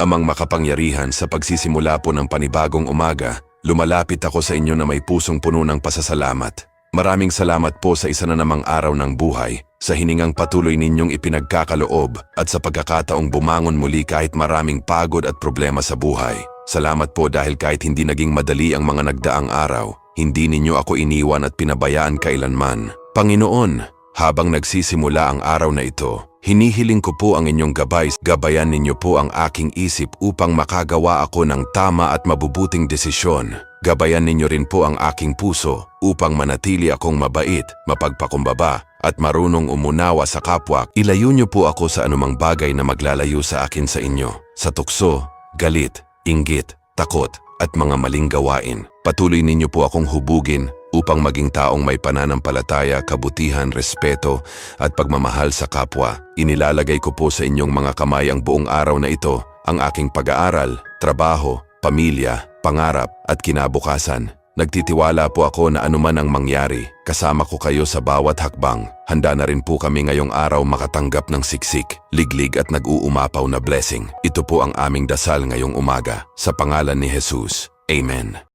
Amang makapangyarihan, sa pagsisimula po ng panibagong umaga, lumalapit ako sa inyo na may pusong puno ng pasasalamat. Maraming salamat po sa isa na namang araw ng buhay, sa hiningang patuloy ninyong ipinagkakaloob at sa pagkakataong bumangon muli kahit maraming pagod at problema sa buhay. Salamat po dahil kahit hindi naging madali ang mga nagdaang araw, hindi ninyo ako iniwan at pinabayaan kailanman. Panginoon, habang nagsisimula ang araw na ito, hinihiling ko po ang inyong gabay. Gabayan ninyo po ang aking isip upang makagawa ako ng tama at mabubuting desisyon. Gabayan ninyo rin po ang aking puso upang manatili akong mabait, mapagpakumbaba at marunong umunawa sa kapwa. Ilayo niyo po ako sa anumang bagay na maglalayo sa akin sa inyo, sa tukso, galit, inggit, takot at mga maling gawain. Patuloy ninyo po akong hubugin upang maging taong may pananampalataya, kabutihan, respeto at pagmamahal sa kapwa. Inilalagay ko po sa inyong mga kamay ang buong araw na ito, ang aking pag-aaral, trabaho, pamilya, pangarap at kinabukasan. Nagtitiwala po ako na anuman ang mangyari, kasama ko kayo sa bawat hakbang. Handa na rin po kami ngayong araw makatanggap ng siksik, liglig at nag-uumapaw na blessing. Ito po ang aming dasal ngayong umaga. Sa pangalan ni Jesus. Amen.